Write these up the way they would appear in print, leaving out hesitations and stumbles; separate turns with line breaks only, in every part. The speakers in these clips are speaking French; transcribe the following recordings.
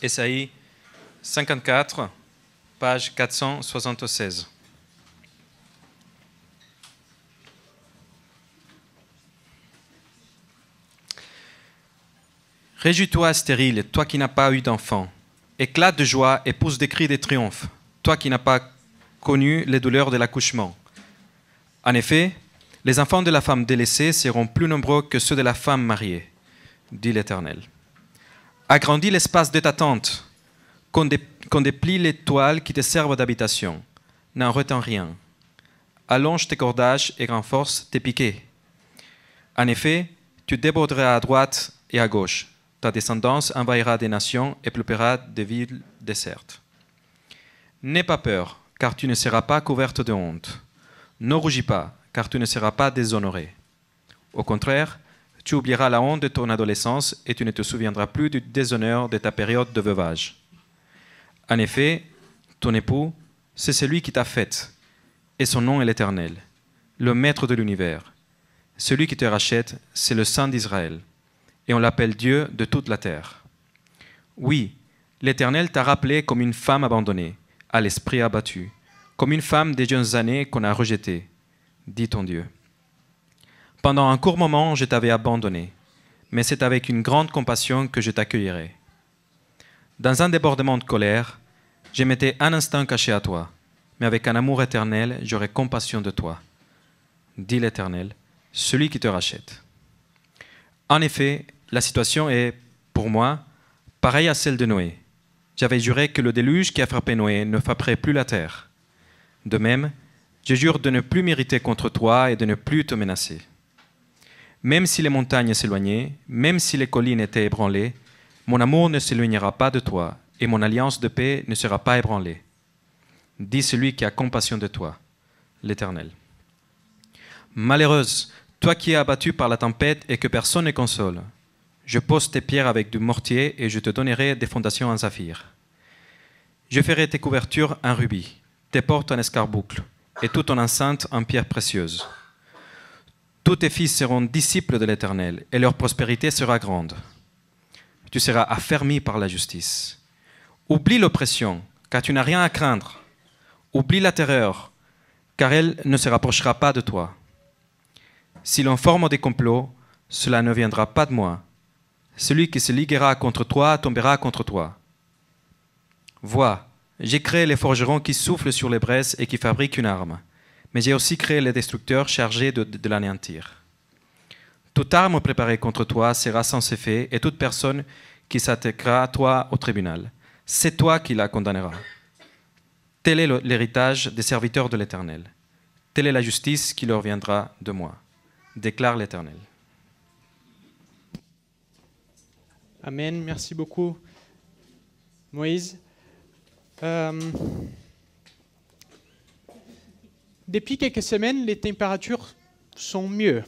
Ésaïe 54, page 476. Réjouis-toi, stérile, toi qui n'as pas eu d'enfant. Éclate de joie et pousse des cris de triomphe, toi qui n'as pas connu les douleurs de l'accouchement. En effet, les enfants de la femme délaissée seront plus nombreux que ceux de la femme mariée, dit l'Éternel. Agrandis l'espace de ta tente, qu'on déplie les toiles qui te servent d'habitation. N'en retiens rien. Allonge tes cordages et renforce tes piquets. En effet, tu déborderas à droite et à gauche. Ta descendance envahira des nations et peuplera des villes désertes. N'aie pas peur, car tu ne seras pas couverte de honte. Ne rougis pas, car tu ne seras pas déshonoré. Au contraire, tu oublieras la honte de ton adolescence et tu ne te souviendras plus du déshonneur de ta période de veuvage. En effet, ton époux, c'est celui qui t'a faite, et son nom est l'Éternel, le Maître de l'univers. Celui qui te rachète, c'est le Saint d'Israël, et on l'appelle Dieu de toute la terre. Oui, l'Éternel t'a rappelé comme une femme abandonnée, à l'esprit abattu, comme une femme des jeunes années qu'on a rejetée, dit ton Dieu. Pendant un court moment, je t'avais abandonné, mais c'est avec une grande compassion que je t'accueillerai. Dans un débordement de colère, je m'étais un instant caché à toi, mais avec un amour éternel, j'aurai compassion de toi, dit l'Éternel, celui qui te rachète. En effet, la situation est, pour moi, pareille à celle de Noé. J'avais juré que le déluge qui a frappé Noé ne frapperait plus la terre. De même, je jure de ne plus m'irriter contre toi et de ne plus te menacer. Même si les montagnes s'éloignaient, même si les collines étaient ébranlées, mon amour ne s'éloignera pas de toi et mon alliance de paix ne sera pas ébranlée, dit celui qui a compassion de toi, l'Éternel. Malheureuse, toi qui es abattue par la tempête et que personne ne console, je pose tes pierres avec du mortier et je te donnerai des fondations en saphir. Je ferai tes couvertures en rubis, tes portes en escarboucle et toute ton enceinte en pierres précieuses. Tous tes fils seront disciples de l'Éternel et leur prospérité sera grande. Tu seras affermi par la justice. Oublie l'oppression, car tu n'as rien à craindre. Oublie la terreur, car elle ne se rapprochera pas de toi. Si l'on forme des complots, cela ne viendra pas de moi. Celui qui se liguera contre toi tombera contre toi. Vois, j'ai créé les forgerons qui soufflent sur les braises et qui fabriquent une arme, mais j'ai aussi créé les destructeurs chargés de l'anéantir. Toute arme préparée contre toi sera sans effet, et toute personne qui s'attaquera à toi au tribunal, c'est toi qui la condamneras. Tel est l'héritage des serviteurs de l'Éternel. Telle est la justice qui leur viendra de moi, déclare l'Éternel.
Amen, merci beaucoup, Moïse. Depuis quelques semaines, les températures sont mieux.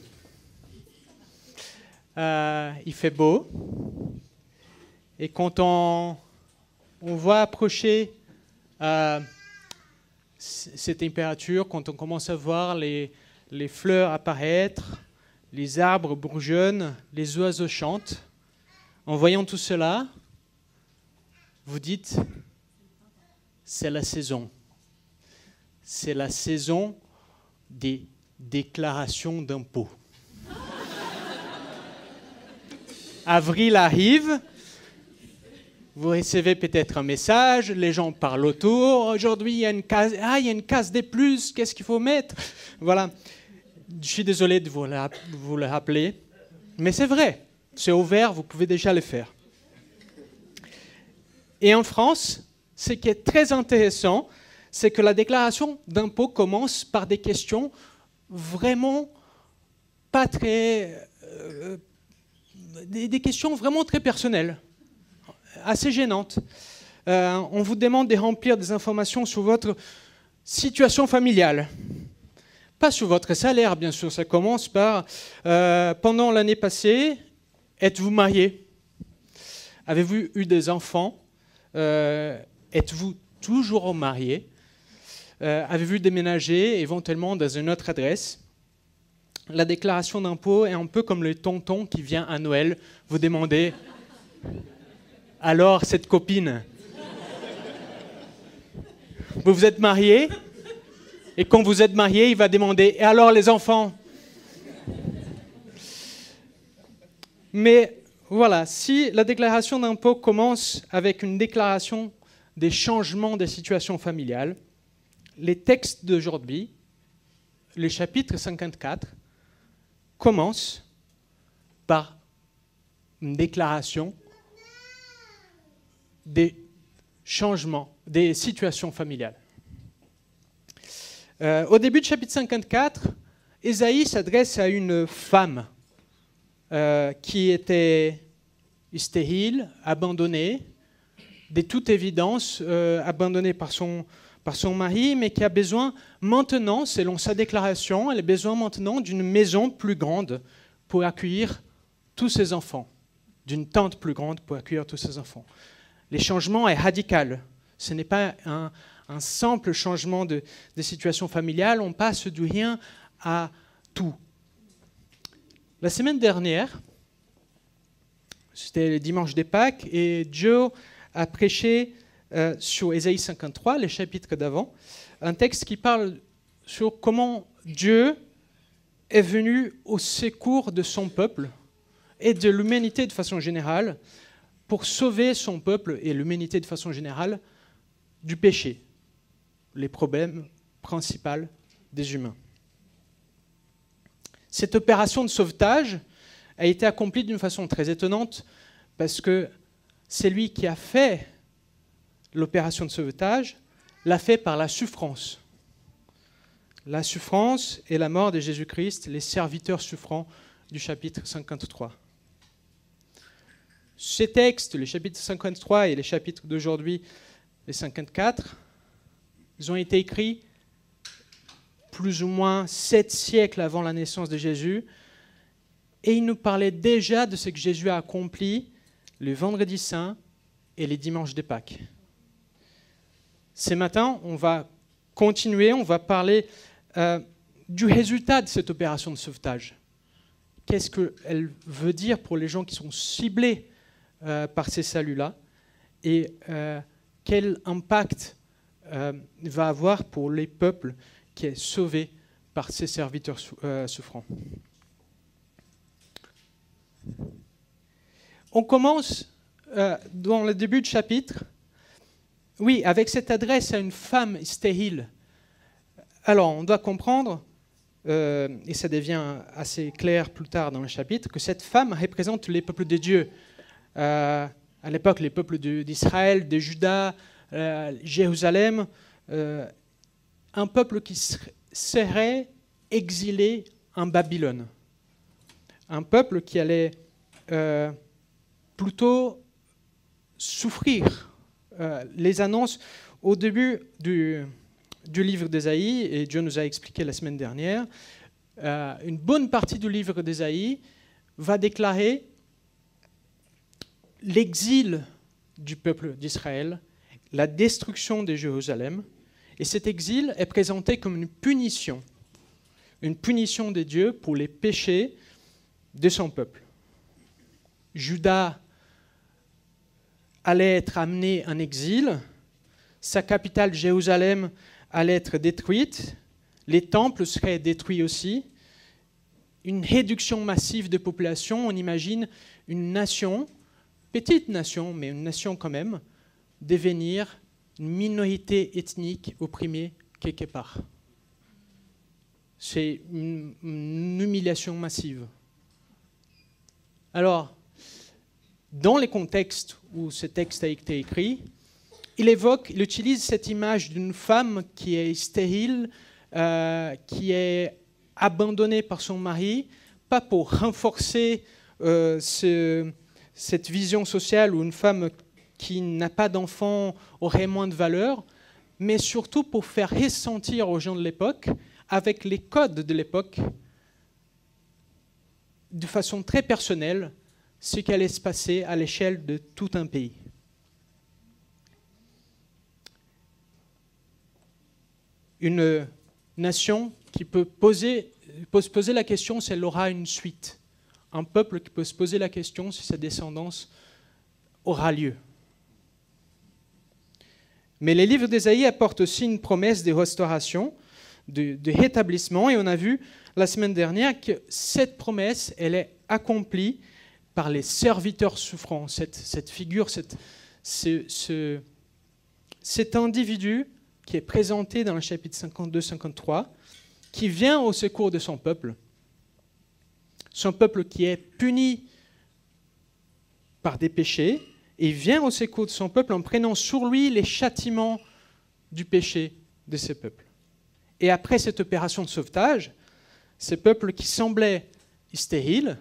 Il fait beau. Et quand on voit approcher ces températures, quand on commence à voir les fleurs apparaître, les arbres bourgeonnent, les oiseaux chantent, en voyant tout cela, vous dites, c'est la saison. C'est la saison des déclarations d'impôts. Avril arrive, vous recevez peut-être un message, les gens parlent autour, aujourd'hui il y a une case, il y a une case des plus, qu'est-ce qu'il faut mettre? Voilà, je suis désolé de vous le rappeler, mais c'est vrai, c'est ouvert, vous pouvez déjà le faire. Et en France, ce qui est très intéressant, c'est que la déclaration d'impôt commence par des questions vraiment pas très... des questions vraiment très personnelles, assez gênantes. On vous demande de remplir des informations sur votre situation familiale. Pas sur votre salaire, bien sûr. Ça commence par pendant l'année passée, êtes-vous marié? Avez-vous eu des enfants? Êtes-vous toujours marié? Avez-vous déménagé éventuellement dans une autre adresse? La déclaration d'impôt est un peu comme le tonton qui vient à Noël vous demander Alors, cette copine, vous vous êtes mariés, et quand vous êtes mariés, il va demander « Et alors les enfants ?» Mais voilà, si la déclaration d'impôt commence avec une déclaration des changements des situations familiales, les textes d'aujourd'hui, le chapitre 54, commencent par une déclaration des changements, des situations familiales. Au début du chapitre 54, Ésaïe s'adresse à une femme qui était stérile, abandonnée, de toute évidence, abandonnée par son mari, mais qui a besoin maintenant, selon sa déclaration, elle a besoin maintenant d'une maison plus grande pour accueillir tous ses enfants, d'une tente plus grande pour accueillir tous ses enfants. Le changement est radical. Ce n'est pas un simple changement de situation familiale, on passe du rien à tout. La semaine dernière, c'était le dimanche des Pâques, et Joe a prêché sur Ésaïe 53, les chapitres d'avant, un texte qui parle sur comment Dieu est venu au secours de son peuple et de l'humanité de façon générale pour sauver son peuple et l'humanité de façon générale du péché, les problèmes principaux des humains. Cette opération de sauvetage a été accomplie d'une façon très étonnante parce que c'est lui qui a fait l'opération de sauvetage, l'a fait par la souffrance. La souffrance et la mort de Jésus-Christ, les serviteurs souffrants du chapitre 53. Ces textes, les chapitres 53 et les chapitres d'aujourd'hui, les 54, ils ont été écrits plus ou moins 7 siècles avant la naissance de Jésus, et ils nous parlaient déjà de ce que Jésus a accompli le vendredi saint et les dimanches de Pâques. Ce matin, on va continuer, on va parler du résultat de cette opération de sauvetage. Qu'est-ce qu'elle veut dire pour les gens qui sont ciblés par ces saluts-là, et quel impact va avoir pour les peuples qui est sauvé par ces serviteurs souffrants. On commence dans le début du chapitre, oui, avec cette adresse à une femme stérile. Alors, on doit comprendre, et ça devient assez clair plus tard dans le chapitre, que cette femme représente les peuples de Dieu. À l'époque, les peuples d'Israël, de Juda, Jérusalem, un peuple qui serait exilé en Babylone. Un peuple qui allait plutôt souffrir. Les annonces au début du livre d'Ésaïe, et Dieu nous a expliqué la semaine dernière, une bonne partie du livre d'Ésaïe va déclarer l'exil du peuple d'Israël, la destruction de Jérusalem, et cet exil est présenté comme une punition de Dieu pour les péchés de son peuple. Juda allait être amené en exil, sa capitale Jérusalem allait être détruite, les temples seraient détruits aussi, une réduction massive de population, on imagine une nation, petite nation, mais une nation quand même, devenir une minorité ethnique opprimée quelque part. C'est une humiliation massive. Alors, dans les contextes où ce texte a été écrit, il utilise cette image d'une femme qui est stérile, qui est abandonnée par son mari, pas pour renforcer cette vision sociale où une femme qui n'a pas d'enfant aurait moins de valeur, mais surtout pour faire ressentir aux gens de l'époque, avec les codes de l'époque, de façon très personnelle, ce qui allait se passer à l'échelle de tout un pays. Une nation qui peut se poser la question si elle aura une suite. Un peuple qui peut se poser la question si sa descendance aura lieu. Mais les livres d'Ésaïe apportent aussi une promesse de restauration, de rétablissement. Et on a vu la semaine dernière que cette promesse, elle est accomplie par les serviteurs souffrants. Cette figure, cet individu qui est présenté dans le chapitre 52-53, qui vient au secours de son peuple qui est puni par des péchés, et il vient au secours de son peuple en prenant sur lui les châtiments du péché de ce peuple. Et après cette opération de sauvetage, ce peuple qui semblait stérile,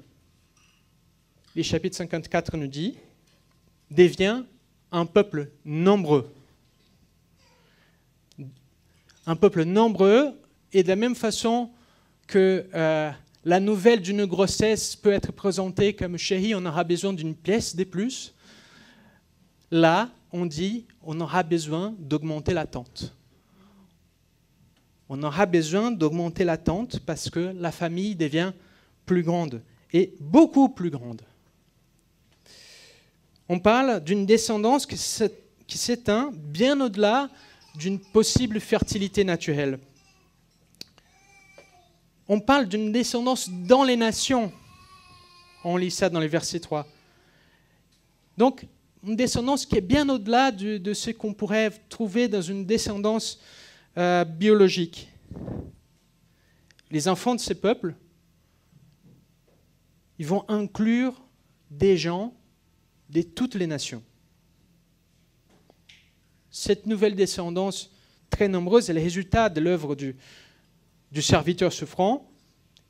les chapitres 54 nous dit, devient un peuple nombreux. Un peuple nombreux, et de la même façon que la nouvelle d'une grossesse peut être présentée comme « chérie, on aura besoin d'une pièce de plus », là, on dit « on aura besoin d'augmenter la tente ». On aura besoin d'augmenter la tente parce que la famille devient plus grande, et beaucoup plus grande. On parle d'une descendance qui s'éteint bien au-delà d'une possible fertilité naturelle. On parle d'une descendance dans les nations. On lit ça dans les versets 3. Donc, une descendance qui est bien au-delà de ce qu'on pourrait trouver dans une descendance biologique. Les enfants de ces peuples, ils vont inclure des gens de toutes les nations. Cette nouvelle descendance très nombreuse est le résultat de l'œuvre du serviteur souffrant.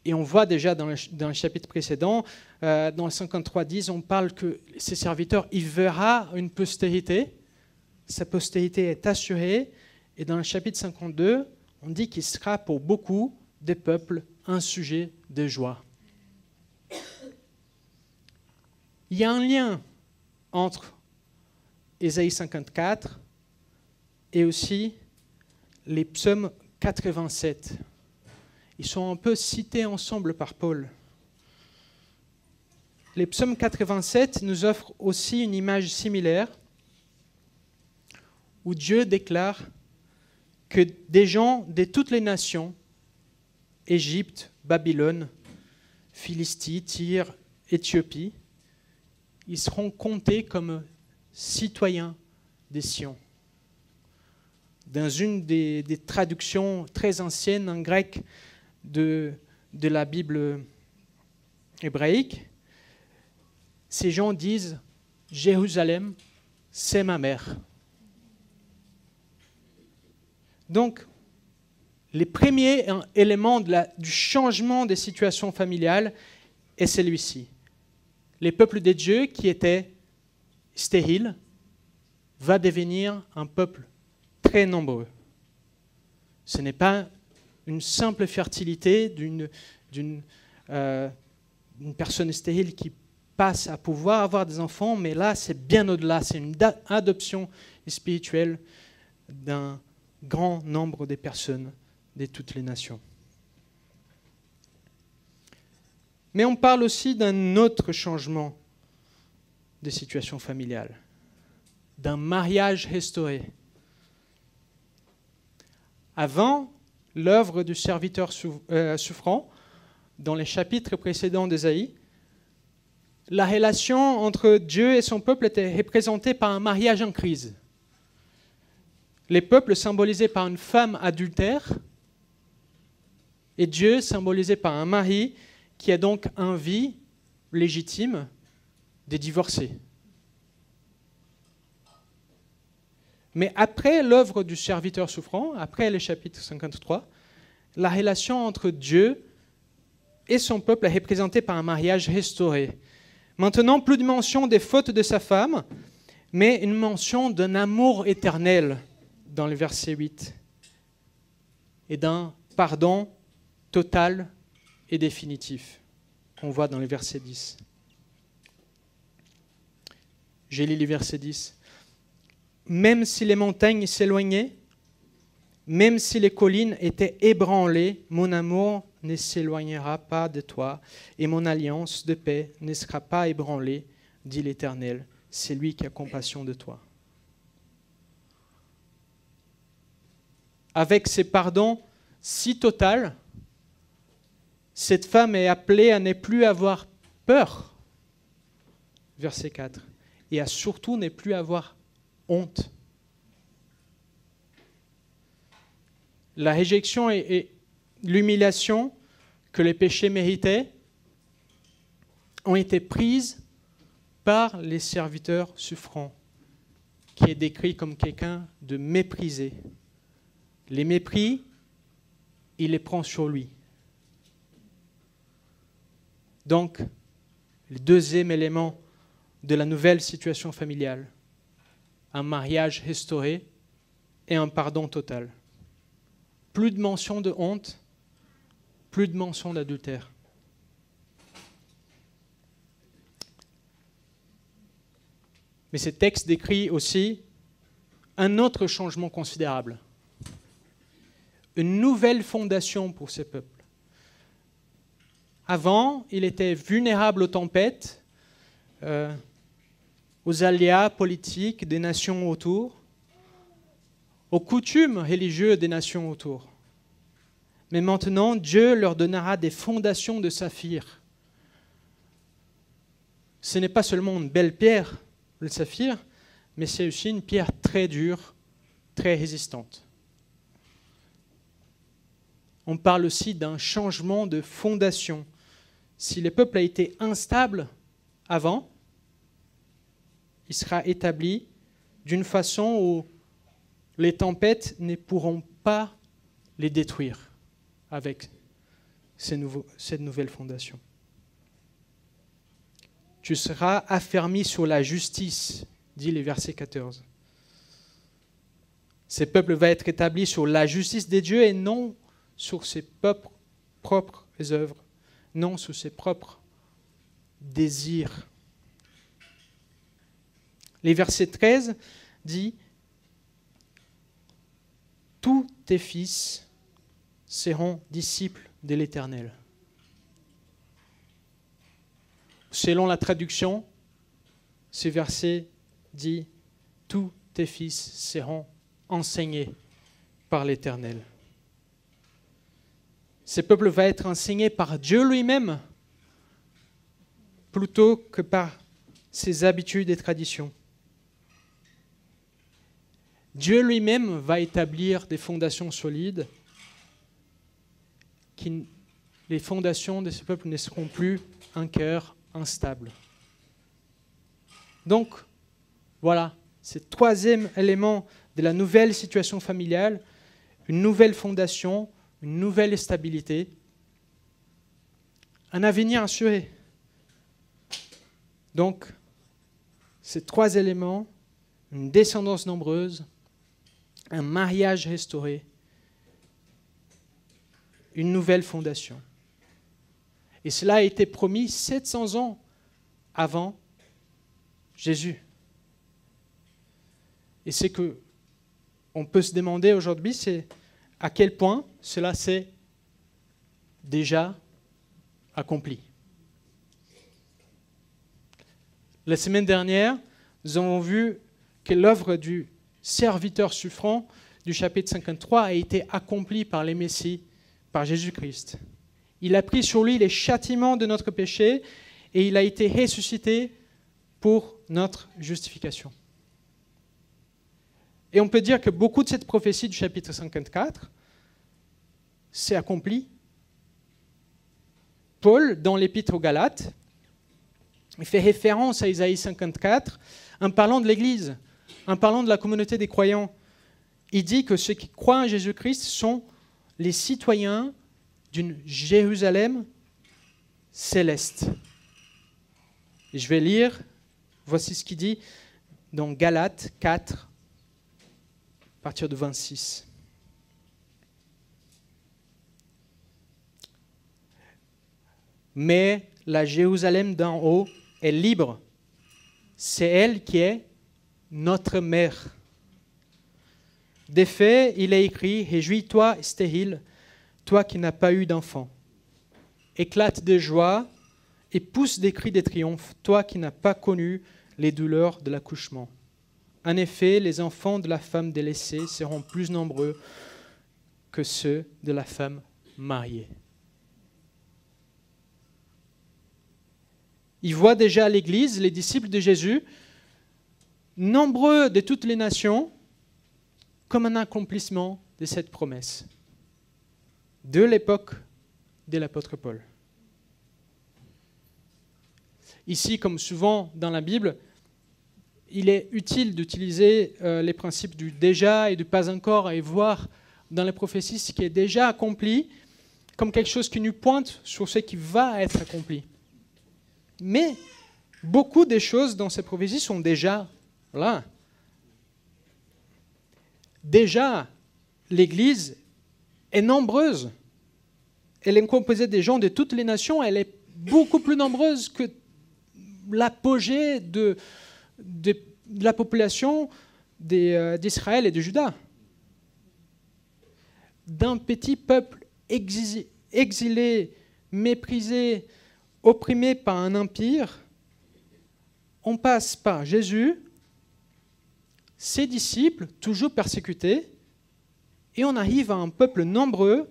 Et on voit déjà dans le chapitre précédent, dans le 53-10, on parle que ces serviteurs, il verra une postérité. Sa postérité est assurée. Et dans le chapitre 52, on dit qu'il sera pour beaucoup des peuples un sujet de joie. Il y a un lien entre Ésaïe 54 et aussi les psaumes 87. Ils sont un peu cités ensemble par Paul. Les psaumes 87 nous offrent aussi une image similaire où Dieu déclare que des gens de toutes les nations, Égypte, Babylone, Philistie, Tyr, Éthiopie, ils seront comptés comme citoyens des Sion. Dans une des traductions très anciennes en grec de la Bible hébraïque, ces gens disent « Jérusalem, c'est ma mère ». Donc, les premiers éléments du changement des situations familiales est celui-ci. Les peuples de Dieu qui étaient stériles va devenir un peuple très nombreux. Ce n'est pas une simple fertilité d'une personne stérile qui passe à pouvoir avoir des enfants, mais là, c'est bien au-delà. C'est une adoption spirituelle d'un grand nombre de personnes de toutes les nations. Mais on parle aussi d'un autre changement de situation familiale, d'un mariage restauré. Avant, l'œuvre du serviteur souffrant, dans les chapitres précédents d'Ésaïe, la relation entre Dieu et son peuple était représentée par un mariage en crise. Les peuples symbolisés par une femme adultère et Dieu symbolisé par un mari qui a donc envie légitime de divorcer. Mais après l'œuvre du serviteur souffrant, après le chapitre 53, la relation entre Dieu et son peuple est représentée par un mariage restauré. Maintenant, plus de mention des fautes de sa femme, mais une mention d'un amour éternel dans le verset 8 et d'un pardon total et définitif qu'on voit dans le verset 10. J'ai lu le verset 10. Même si les montagnes s'éloignaient, même si les collines étaient ébranlées, mon amour ne s'éloignera pas de toi, et mon alliance de paix ne sera pas ébranlée, dit l'Éternel, c'est lui qui a compassion de toi. avec ces pardons si total, cette femme est appelée à ne plus avoir peur, verset 4, et à surtout ne plus avoir honte. La réjection et l'humiliation que les péchés méritaient ont été prises par les serviteurs souffrants, qui est décrit comme quelqu'un de méprisé. Les mépris, il les prend sur lui. Donc, le deuxième élément de la nouvelle situation familiale, un mariage restauré et un pardon total. Plus de mention de honte, plus de mention d'adultère. Mais ce texte décrit aussi un autre changement considérable. Une nouvelle fondation pour ce peuple. Avant, il était vulnérable aux tempêtes, aux aléas politiques des nations autour, aux coutumes religieuses des nations autour. Mais maintenant, Dieu leur donnera des fondations de saphir. Ce n'est pas seulement une belle pierre, le saphir, mais c'est aussi une pierre très dure, très résistante. On parle aussi d'un changement de fondation. Si le peuple a été instable avant, il sera établi d'une façon où les tempêtes ne pourront pas les détruire avec cette nouvelle fondation. Tu seras affermi sur la justice, dit le verset 14. Ce peuple va être établi sur la justice des dieux et non sur ses propres œuvres, non sur ses propres désirs. Les versets 13 dit « Tous tes fils seront disciples de l'Éternel ». Selon la traduction, ce verset dit « Tous tes fils seront enseignés par l'Éternel ». Ce peuple va être enseigné par Dieu lui-même plutôt que par ses habitudes et traditions. Dieu lui-même va établir des fondations solides. Les fondations de ce peuple ne seront plus un cœur instable. Donc, voilà, c'est le troisième élément de la nouvelle situation familiale, une nouvelle fondation, une nouvelle stabilité, un avenir assuré. Donc, ces trois éléments, une descendance nombreuse, un mariage restauré, une nouvelle fondation. Et cela a été promis 700 ans avant Jésus. Et ce qu'on peut se demander aujourd'hui, c'est à quel point cela s'est déjà accompli. La semaine dernière, nous avons vu que l'œuvre du serviteur souffrant du chapitre 53 a été accomplie par les Messies, par Jésus-Christ. Il a pris sur lui les châtiments de notre péché et il a été ressuscité pour notre justification. Et on peut dire que beaucoup de cette prophétie du chapitre 54 s'est accomplie. Paul, dans l'Épître aux Galates, il fait référence à Isaïe 54 en parlant de l'Église, en parlant de la communauté des croyants. Il dit que ceux qui croient en Jésus-Christ sont les citoyens d'une Jérusalem céleste. Et je vais lire, voici ce qu'il dit dans Galates 4, à partir de 26. Mais la Jérusalem d'en haut est libre. C'est elle qui est notre mère. Des faits, il est écrit, « Réjouis-toi, stérile, toi qui n'as pas eu d'enfant. Éclate de joie et pousse des cris de triomphe, toi qui n'as pas connu les douleurs de l'accouchement. En effet, les enfants de la femme délaissée seront plus nombreux que ceux de la femme mariée. Il voit déjà l'Église, les disciples de Jésus, nombreux de toutes les nations, comme un accomplissement de cette promesse de l'époque de l'apôtre Paul. Ici, comme souvent dans la Bible, il est utile d'utiliser les principes du déjà et du pas encore et voir dans les prophéties ce qui est déjà accompli comme quelque chose qui nous pointe sur ce qui va être accompli. Mais beaucoup des choses dans ces prophéties sont déjà là. Déjà, l'Église est nombreuse. Elle est composée des gens de toutes les nations. Elle est beaucoup plus nombreuse que l'apogée de la population d'Israël et de Juda. D'un petit peuple exilé, méprisé, opprimé par un empire, on passe par Jésus, ses disciples, toujours persécutés, et on arrive à un peuple nombreux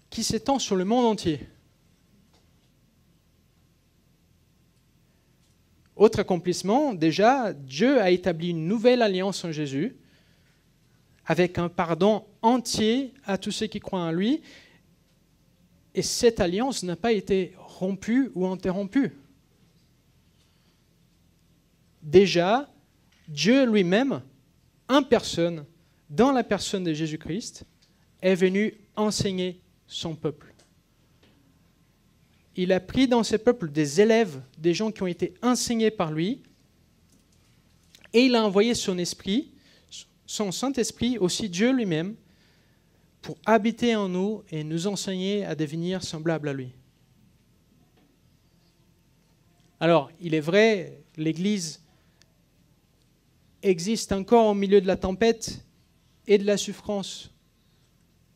qui s'étend sur le monde entier. Autre accomplissement, déjà, Dieu a établi une nouvelle alliance en Jésus, avec un pardon entier à tous ceux qui croient en lui, et cette alliance n'a pas été rompue ou interrompue. Déjà, Dieu lui-même, en personne, dans la personne de Jésus-Christ, est venu enseigner son peuple. Il a pris dans ce peuple des élèves, des gens qui ont été enseignés par lui, et il a envoyé son esprit, son Saint-Esprit, aussi Dieu lui-même, pour habiter en nous et nous enseigner à devenir semblables à lui. Alors, il est vrai, l'Église existe encore au milieu de la tempête et de la souffrance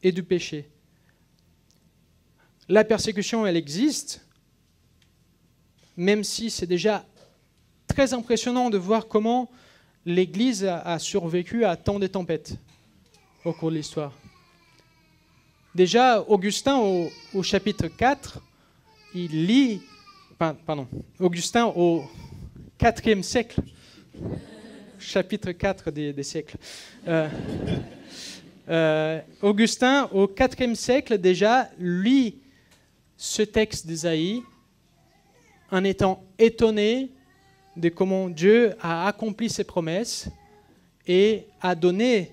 et du péché. La persécution, elle existe, même si c'est déjà très impressionnant de voir comment l'Église a survécu à tant de tempêtes au cours de l'histoire. Déjà, Augustin, au chapitre 4, il lit... Augustin, au 4e siècle, chapitre 4 des siècles. Augustin, au 4e siècle, déjà, lit ce texte d'Ésaïe en étant étonné de comment Dieu a accompli ses promesses et a donné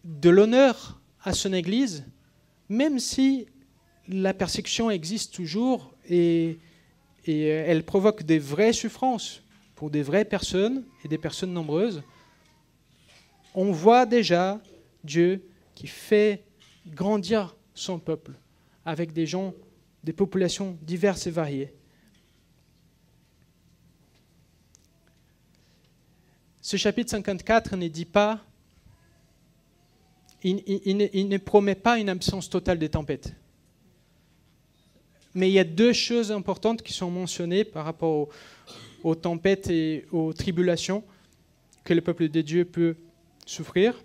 de l'honneur à son Église, même si la persécution existe toujours et elle provoque des vraies souffrances pour des vraies personnes et des personnes nombreuses. On voit déjà Dieu qui fait grandir son peuple avec des gens, des populations diverses et variées. Ce chapitre 54 ne dit pas, il ne promet pas une absence totale des tempêtes. Mais il y a deux choses importantes qui sont mentionnées par rapport aux tempêtes et aux tribulations que le peuple de Dieu peut souffrir.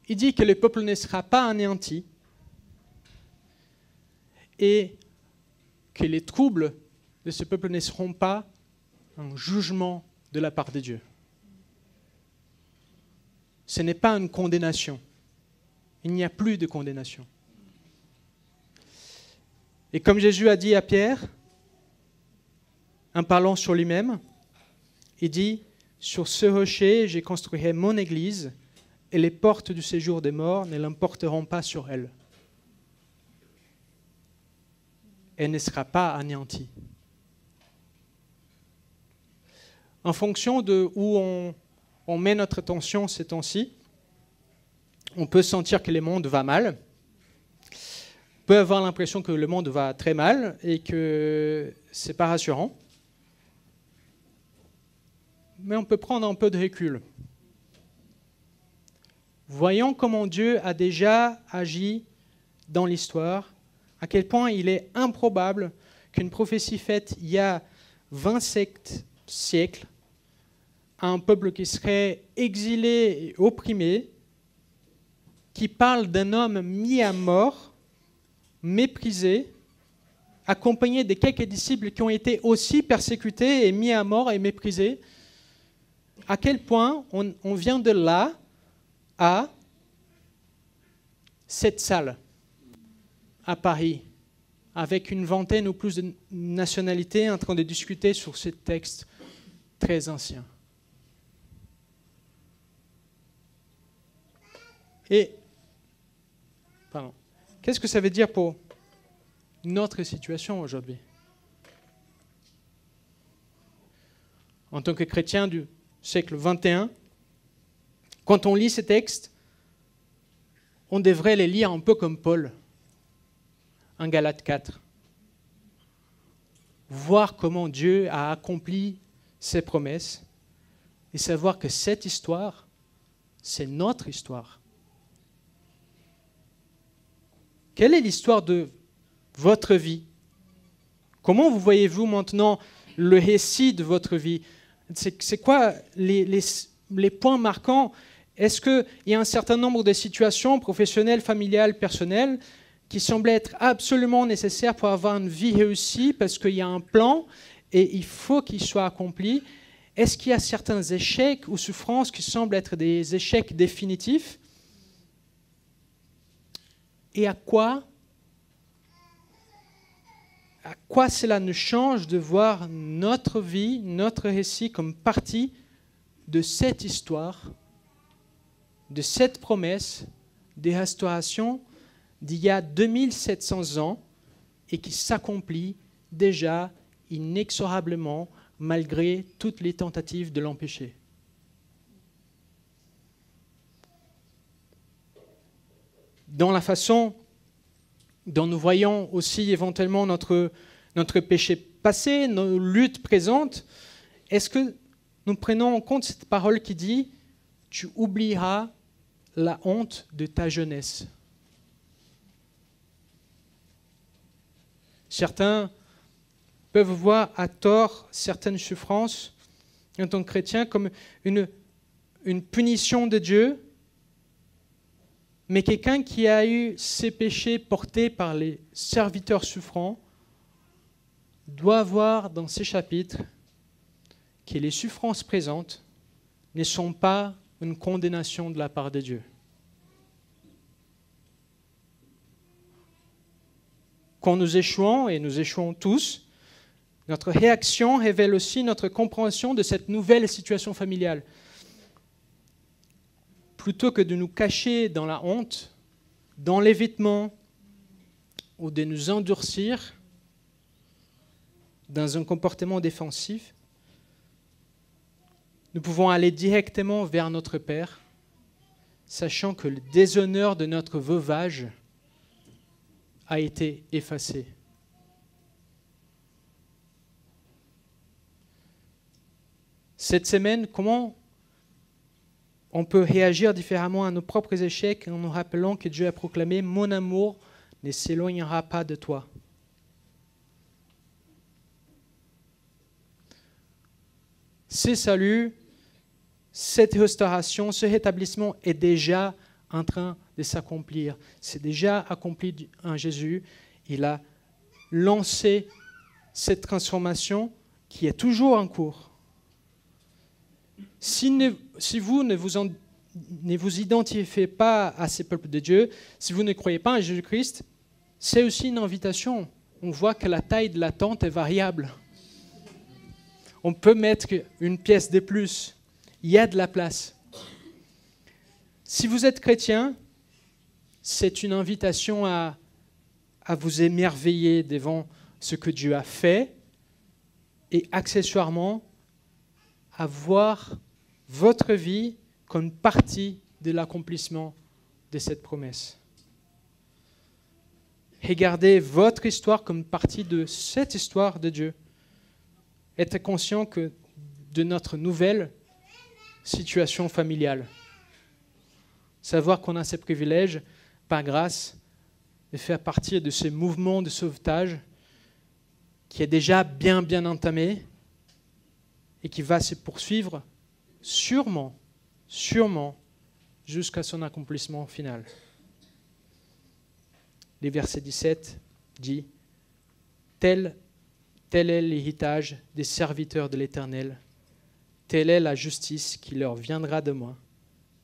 Il dit que le peuple ne sera pas anéanti et que les troubles de ce peuple ne seront pas un jugement de la part de Dieu. Ce n'est pas une condamnation. Il n'y a plus de condamnation. Et comme Jésus a dit à Pierre, en parlant sur lui-même, il dit « Sur ce rocher, je construirai mon église, et les portes du séjour des morts ne l'emporteront pas sur elle. Elle ne sera pas anéantie. » En fonction de où on met notre attention ces temps-ci, on peut sentir que le monde va mal, on peut avoir l'impression que le monde va très mal et que ce n'est pas rassurant. Mais on peut prendre un peu de recul. Voyons comment Dieu a déjà agi dans l'histoire, à quel point il est improbable qu'une prophétie faite il y a 27 siècles à un peuple qui serait exilé et opprimé qui parle d'un homme mis à mort, méprisé, accompagné de quelques disciples qui ont été aussi persécutés et mis à mort et méprisés. À quel point on vient de là à cette salle à Paris, avec une vingtaine ou plus de nationalités en train de discuter sur ce texte très ancien. Et, qu'est-ce que ça veut dire pour notre situation aujourd'hui? En tant que chrétien du siècle XXI, quand on lit ces textes, on devrait les lire un peu comme Paul, en Galates 4. Voir comment Dieu a accompli ses promesses et savoir que cette histoire, c'est notre histoire. Quelle est l'histoire de votre vie? Comment vous voyez-vous maintenant le récit de votre vie? C'est quoi les points marquants? Est-ce qu'il y a un certain nombre de situations professionnelles, familiales, personnelles qui semblent être absolument nécessaires pour avoir une vie réussie parce qu'il y a un plan et il faut qu'il soit accompli? Est-ce qu'il y a certains échecs ou souffrances qui semblent être des échecs définitifs? Et à quoi cela nous change de voir notre vie, notre récit comme partie de cette histoire, de cette promesse de restauration d'il y a 2700 ans et qui s'accomplit déjà inexorablement malgré toutes les tentatives de l'empêcher. Dans la façon dont nous voyons aussi éventuellement notre péché passé, nos luttes présentes, est-ce que nous prenons en compte cette parole qui dit « Tu oublieras la honte de ta jeunesse ». Certains peuvent voir à tort certaines souffrances en tant que chrétien comme une punition de Dieu, mais quelqu'un qui a eu ses péchés portés par les serviteurs souffrants doit voir dans ces chapitres que les souffrances présentes ne sont pas une condamnation de la part de Dieu. Quand nous échouons, et nous échouons tous, notre réaction révèle aussi notre compréhension de cette nouvelle situation familiale. Plutôt que de nous cacher dans la honte, dans l'évitement, ou de nous endurcir dans un comportement défensif, nous pouvons aller directement vers notre Père, sachant que le déshonneur de notre veuvage a été effacé. Cette semaine, comment on peut réagir différemment à nos propres échecs en nous rappelant que Dieu a proclamé « Mon amour ne s'éloignera pas de toi ». Ce salut, cette restauration, ce rétablissement est déjà en train de s'accomplir. C'est déjà accompli en Jésus. Il a lancé cette transformation qui est toujours en cours. Si vous ne vous identifiez pas à ces peuples de Dieu, si vous ne croyez pas en Jésus-Christ, c'est aussi une invitation. On voit que la taille de la tente est variable. On peut mettre une pièce de plus. Il y a de la place. Si vous êtes chrétien, c'est une invitation à vous émerveiller devant ce que Dieu a fait et accessoirement à voir votre vie comme partie de l'accomplissement de cette promesse. Regardez votre histoire comme partie de cette histoire de Dieu. Être conscient que de notre nouvelle situation familiale. Savoir qu'on a ces privilèges, par grâce, de faire partie de ce mouvement de sauvetage qui est déjà bien entamé et qui va se poursuivre sûrement, jusqu'à son accomplissement final. les versets 17 dit « Tel est l'héritage des serviteurs de l'Éternel, telle est la justice qui leur viendra de moi,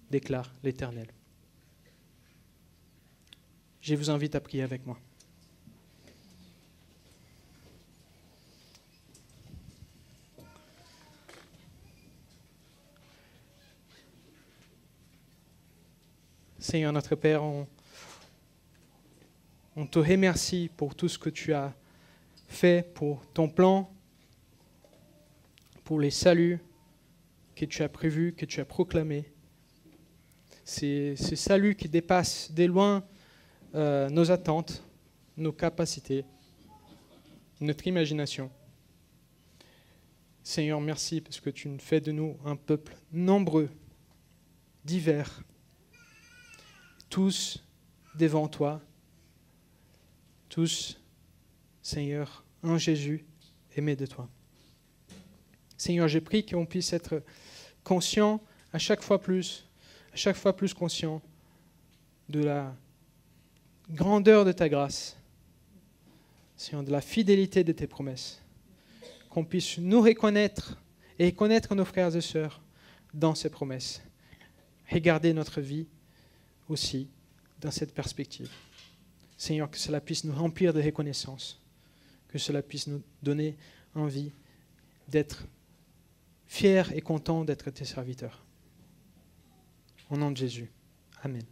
déclare l'Éternel. » Je vous invite à prier avec moi. Seigneur notre Père, on te remercie pour tout ce que tu as fait, pour ton plan, pour les saluts que tu as prévus, que tu as proclamés. Ces saluts qui dépassent de loin nos attentes, nos capacités, notre imagination. Seigneur, merci parce que tu nous fais de nous un peuple nombreux, divers, tous devant toi, tous, Seigneur, en Jésus, aimés de toi. Seigneur, je prie qu'on puisse être conscient à chaque fois plus conscient de la grandeur de ta grâce, Seigneur, de la fidélité de tes promesses, qu'on puisse nous reconnaître et connaître nos frères et sœurs dans ces promesses. Regarder notre vie aussi dans cette perspective. Seigneur, que cela puisse nous remplir de reconnaissance, que cela puisse nous donner envie d'être fiers et contents d'être tes serviteurs. Au nom de Jésus. Amen.